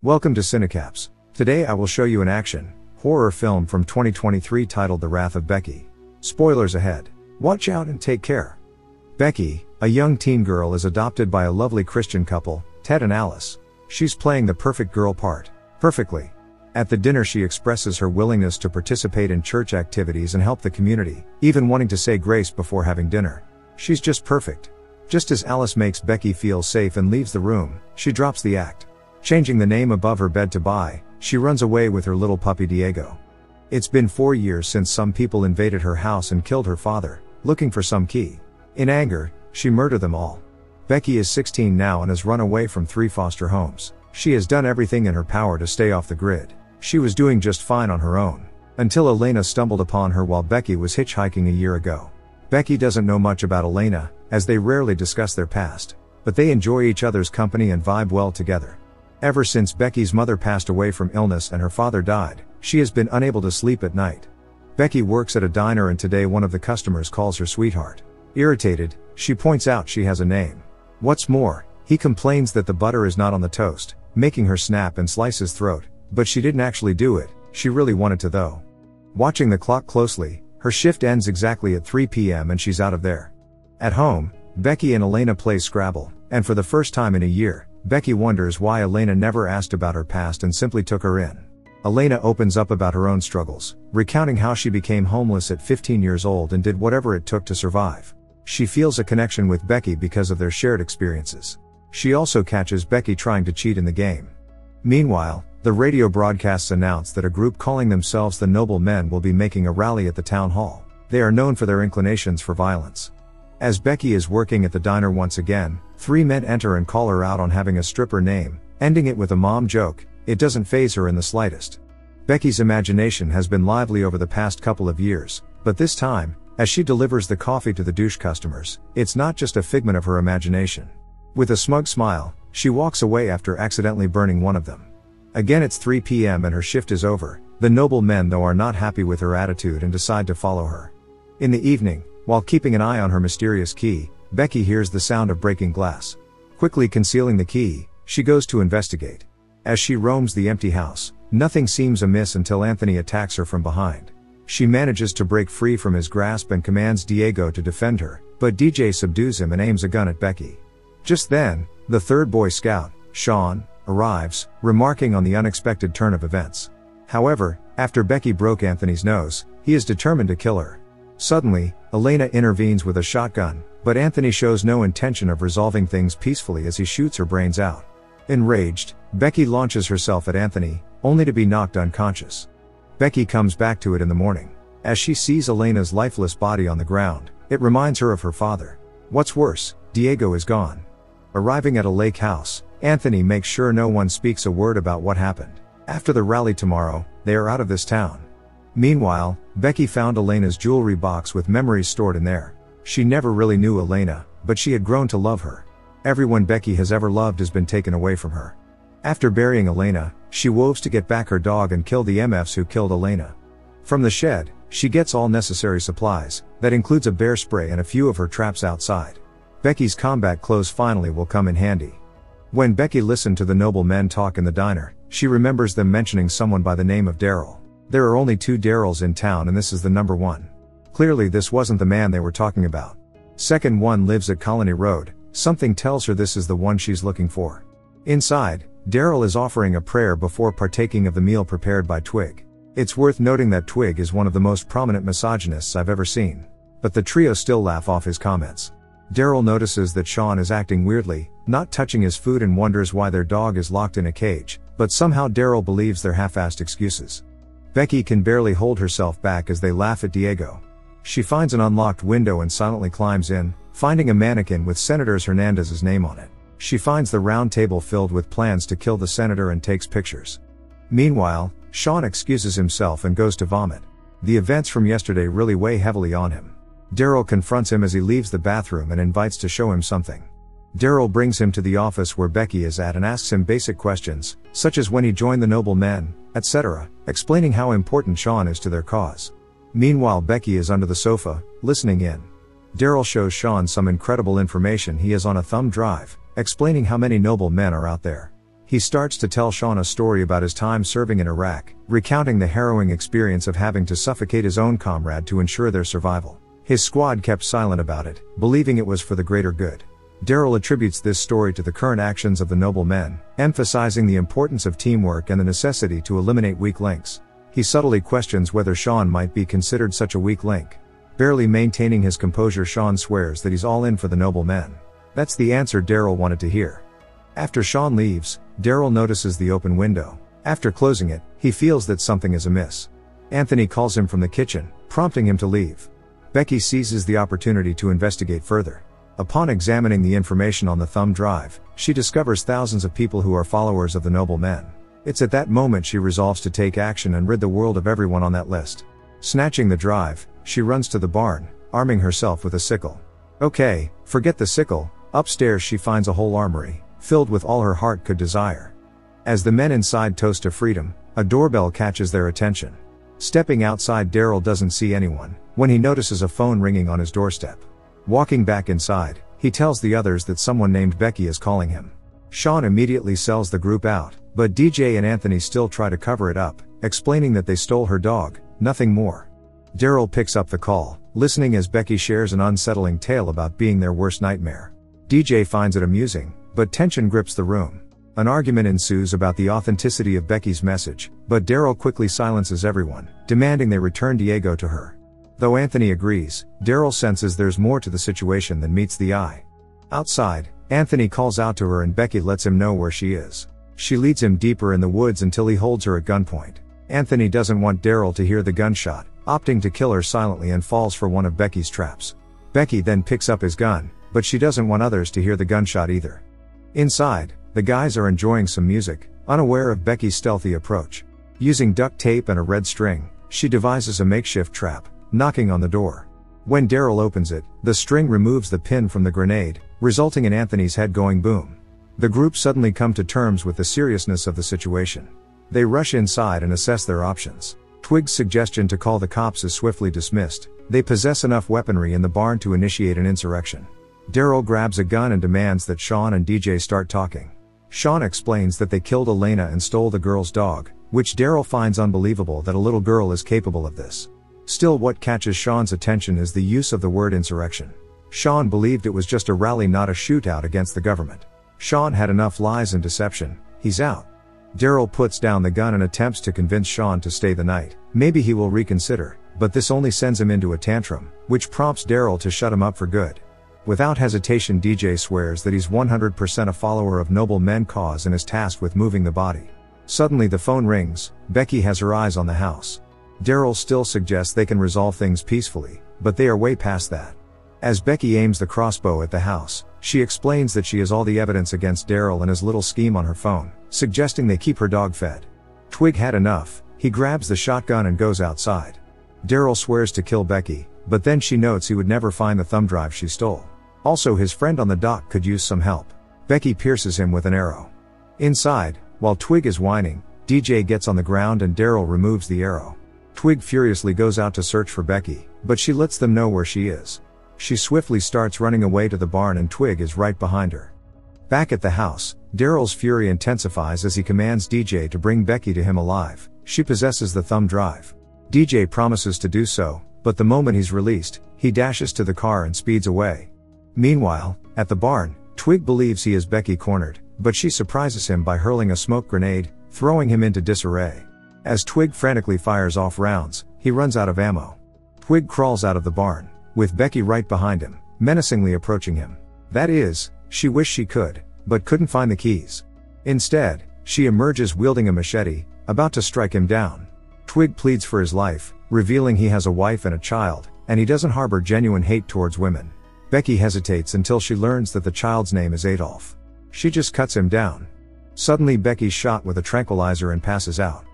Welcome to Cinecaps. Today I will show you an action, horror film from 2023 titled The Wrath of Becky. Spoilers ahead. Watch out and take care. Becky, a young teen girl, is adopted by a lovely Christian couple, Ted and Alice. She's playing the perfect girl part. Perfectly. At the dinner she expresses her willingness to participate in church activities and help the community, even wanting to say grace before having dinner. She's just perfect. Just as Alice makes Becky feel safe and leaves the room, she drops the act. Changing the name above her bed to Bye, she runs away with her little puppy Diego. It's been 4 years since some people invaded her house and killed her father, looking for some key. In anger, she murdered them all. Becky is 16 now and has run away from 3 foster homes. She has done everything in her power to stay off the grid. She was doing just fine on her own, until Elena stumbled upon her while Becky was hitchhiking a year ago. Becky doesn't know much about Elena, as they rarely discuss their past, but they enjoy each other's company and vibe well together. Ever since Becky's mother passed away from illness and her father died, she has been unable to sleep at night. Becky works at a diner and today one of the customers calls her sweetheart. Irritated, she points out she has a name. What's more, he complains that the butter is not on the toast, making her snap and slice his throat, but she didn't actually do it, she really wanted to though. Watching the clock closely, her shift ends exactly at 3 p.m. and she's out of there. At home, Becky and Elena play Scrabble, and for the first time in a year, Becky wonders why Elena never asked about her past and simply took her in. Elena opens up about her own struggles, recounting how she became homeless at 15 years old and did whatever it took to survive. She feels a connection with Becky because of their shared experiences. She also catches Becky trying to cheat in the game. Meanwhile, the radio broadcasts announce that a group calling themselves the Noble Men will be making a rally at the town hall. They are known for their inclinations for violence. As Becky is working at the diner once again, 3 men enter and call her out on having a stripper name, ending it with a mom joke. It doesn't faze her in the slightest. Becky's imagination has been lively over the past couple of years, but this time, as she delivers the coffee to the douche customers, it's not just a figment of her imagination. With a smug smile, she walks away after accidentally burning one of them. Again it's 3 p.m. and her shift is over. The Noble Men though are not happy with her attitude and decide to follow her. In the evening, while keeping an eye on her mysterious key, Becky hears the sound of breaking glass. Quickly concealing the key, she goes to investigate. As she roams the empty house, nothing seems amiss until Anthony attacks her from behind. She manages to break free from his grasp and commands Diego to defend her, but DJ subdues him and aims a gun at Becky. Just then, the third Boy Scout, Sean, arrives, remarking on the unexpected turn of events. However, after Becky broke Anthony's nose, he is determined to kill her. Suddenly, Elena intervenes with a shotgun, but Anthony shows no intention of resolving things peacefully as he shoots her brains out. Enraged, Becky launches herself at Anthony, only to be knocked unconscious. Becky comes back to it in the morning. As she sees Elena's lifeless body on the ground, it reminds her of her father. What's worse, Diego is gone. Arriving at a lake house, Anthony makes sure no one speaks a word about what happened. After the rally tomorrow, they are out of this town. Meanwhile, Becky found Elena's jewelry box with memories stored in there. She never really knew Elena, but she had grown to love her. Everyone Becky has ever loved has been taken away from her. After burying Elena, she vows to get back her dog and kill the MFs who killed Elena. From the shed, she gets all necessary supplies, that includes a bear spray and a few of her traps outside. Becky's combat clothes finally will come in handy. When Becky listened to the Noble Men talk in the diner, she remembers them mentioning someone by the name of Daryl. There are only 2 Daryls in town and this is the number 1. Clearly this wasn't the man they were talking about. Second one lives at Colony Road. Something tells her this is the one she's looking for. Inside, Daryl is offering a prayer before partaking of the meal prepared by Twig. It's worth noting that Twig is one of the most prominent misogynists I've ever seen. But the trio still laugh off his comments. Daryl notices that Sean is acting weirdly, not touching his food and wonders why their dog is locked in a cage, but somehow Daryl believes their half-assed excuses. Becky can barely hold herself back as they laugh at Diego. She finds an unlocked window and silently climbs in, finding a mannequin with Senator Hernandez's name on it. She finds the round table filled with plans to kill the senator and takes pictures. Meanwhile, Sean excuses himself and goes to vomit. The events from yesterday really weigh heavily on him. Daryl confronts him as he leaves the bathroom and invites to show him something. Daryl brings him to the office where Becky is at and asks him basic questions, such as when he joined the Noble Men, etc., explaining how important Sean is to their cause. Meanwhile Becky is under the sofa, listening in. Daryl shows Sean some incredible information he has on a thumb drive, explaining how many noble men are out there. He starts to tell Sean a story about his time serving in Iraq, recounting the harrowing experience of having to suffocate his own comrade to ensure their survival. His squad kept silent about it, believing it was for the greater good. Daryl attributes this story to the current actions of the noble men, emphasizing the importance of teamwork and the necessity to eliminate weak links. He subtly questions whether Sean might be considered such a weak link. Barely maintaining his composure, Sean swears that he's all in for the noble men. That's the answer Daryl wanted to hear. After Sean leaves, Daryl notices the open window. After closing it, he feels that something is amiss. Anthony calls him from the kitchen, prompting him to leave. Becky seizes the opportunity to investigate further. Upon examining the information on the thumb drive, she discovers thousands of people who are followers of the noble men. It's at that moment she resolves to take action and rid the world of everyone on that list. Snatching the drive, she runs to the barn, arming herself with a sickle. Okay, forget the sickle. Upstairs she finds a whole armory, filled with all her heart could desire. As the men inside toast to freedom, a doorbell catches their attention. Stepping outside, Daryl doesn't see anyone, when he notices a phone ringing on his doorstep. Walking back inside, he tells the others that someone named Becky is calling him. Sean immediately sells the group out, but DJ and Anthony still try to cover it up, explaining that they stole her dog, nothing more. Daryl picks up the call, listening as Becky shares an unsettling tale about being their worst nightmare. DJ finds it amusing, but tension grips the room. An argument ensues about the authenticity of Becky's message, but Daryl quickly silences everyone, demanding they return Diego to her. Though Anthony agrees, Daryl senses there's more to the situation than meets the eye. Outside, Anthony calls out to her and Becky lets him know where she is. She leads him deeper in the woods until he holds her at gunpoint. Anthony doesn't want Daryl to hear the gunshot, opting to kill her silently and falls for one of Becky's traps. Becky then picks up his gun, but she doesn't want others to hear the gunshot either. Inside, the guys are enjoying some music, unaware of Becky's stealthy approach. Using duct tape and a red string, she devises a makeshift trap, knocking on the door. When Daryl opens it, the string removes the pin from the grenade, resulting in Anthony's head going boom. The group suddenly come to terms with the seriousness of the situation. They rush inside and assess their options. Twig's suggestion to call the cops is swiftly dismissed. They possess enough weaponry in the barn to initiate an insurrection. Daryl grabs a gun and demands that Sean and DJ start talking. Sean explains that they killed Elena and stole the girl's dog, which Daryl finds unbelievable that a little girl is capable of this. Still, what catches Sean's attention is the use of the word insurrection. Sean believed it was just a rally, not a shootout against the government. Sean had enough lies and deception, he's out. Daryl puts down the gun and attempts to convince Sean to stay the night. Maybe he will reconsider, but this only sends him into a tantrum, which prompts Daryl to shut him up for good. Without hesitation, DJ swears that he's 100% a follower of Noble Men cause and is tasked with moving the body. Suddenly the phone rings. Becky has her eyes on the house. Daryl still suggests they can resolve things peacefully, but they are way past that. As Becky aims the crossbow at the house, she explains that she has all the evidence against Daryl and his little scheme on her phone, suggesting they keep her dog fed. Twig had enough. He grabs the shotgun and goes outside. Daryl swears to kill Becky, but then she notes he would never find the thumb drive she stole. Also, his friend on the dock could use some help. Becky pierces him with an arrow. Inside, while Twig is whining, DJ gets on the ground and Daryl removes the arrow. Twig furiously goes out to search for Becky, but she lets them know where she is. She swiftly starts running away to the barn and Twig is right behind her. Back at the house, Daryl's fury intensifies as he commands DJ to bring Becky to him alive. She possesses the thumb drive. DJ promises to do so, but the moment he's released, he dashes to the car and speeds away. Meanwhile, at the barn, Twig believes he has Becky cornered, but she surprises him by hurling a smoke grenade, throwing him into disarray. As Twig frantically fires off rounds, he runs out of ammo. Twig crawls out of the barn, with Becky right behind him, menacingly approaching him. That is, she wished she could, but couldn't find the keys. Instead, she emerges wielding a machete, about to strike him down. Twig pleads for his life, revealing he has a wife and a child, and he doesn't harbor genuine hate towards women. Becky hesitates until she learns that the child's name is Adolf. She just cuts him down. Suddenly Becky's shot with a tranquilizer and passes out.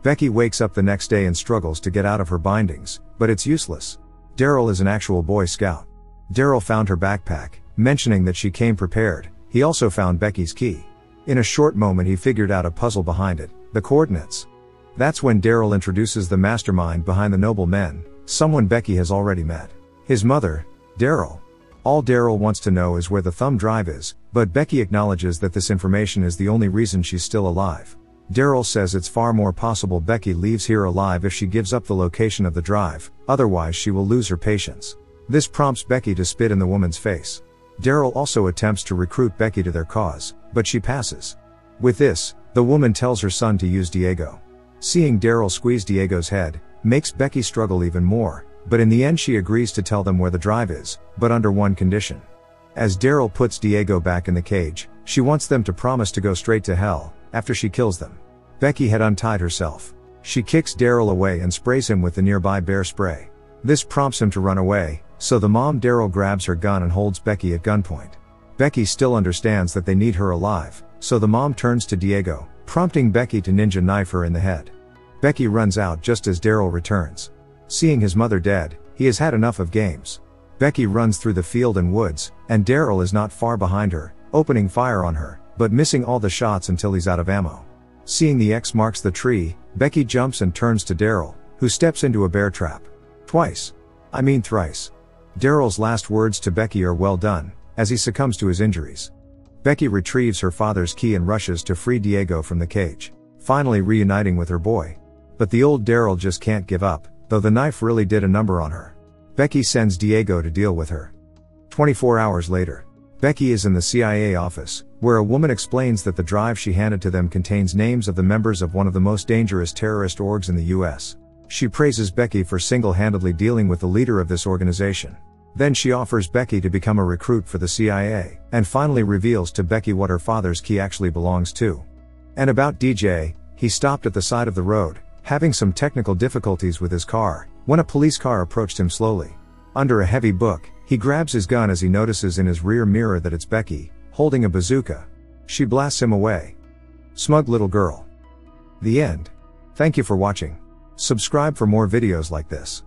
Becky wakes up the next day and struggles to get out of her bindings, but it's useless. Daryl is an actual Boy Scout. Daryl found her backpack, mentioning that she came prepared. He also found Becky's key. In a short moment he figured out a puzzle behind it, the coordinates. That's when Daryl introduces the mastermind behind the Noble Men, someone Becky has already met. His mother, Daryl. All Daryl wants to know is where the thumb drive is. But Becky acknowledges that this information is the only reason she's still alive. Daryl says it's far more possible Becky leaves here alive if she gives up the location of the drive, otherwise she will lose her patience. This prompts Becky to spit in the woman's face. Daryl also attempts to recruit Becky to their cause, but she passes. With this, the woman tells her son to use Diego. Seeing Daryl squeeze Diego's head, makes Becky struggle even more, but in the end she agrees to tell them where the drive is, but under one condition. As Daryl puts Diego back in the cage, she wants them to promise to go straight to hell, after she kills them. Becky had untied herself. She kicks Daryl away and sprays him with the nearby bear spray. This prompts him to run away, so the mom Daryl grabs her gun and holds Becky at gunpoint. Becky still understands that they need her alive, so the mom turns to Diego, prompting Becky to ninja knife her in the head. Becky runs out just as Daryl returns. Seeing his mother dead, he has had enough of games. Becky runs through the field and woods, and Daryl is not far behind her, opening fire on her, but missing all the shots until he's out of ammo. Seeing the X marks the tree, Becky jumps and turns to Daryl, who steps into a bear trap. Thrice. Daryl's last words to Becky are well done, as he succumbs to his injuries. Becky retrieves her father's key and rushes to free Diego from the cage, finally reuniting with her boy. But the old Daryl just can't give up, though the knife really did a number on her. Becky sends Diego to deal with her. 24 hours later, Becky is in the CIA office, where a woman explains that the drive she handed to them contains names of the members of one of the most dangerous terrorist orgs in the US. She praises Becky for single-handedly dealing with the leader of this organization. Then she offers Becky to become a recruit for the CIA, and finally reveals to Becky what her father's key actually belongs to. And about DJ, he stopped at the side of the road, having some technical difficulties with his car, when a police car approached him slowly. Under a heavy book, he grabs his gun as he notices in his rear mirror that it's Becky, holding a bazooka. She blasts him away. Smug little girl. The end. Thank you for watching. Subscribe for more videos like this.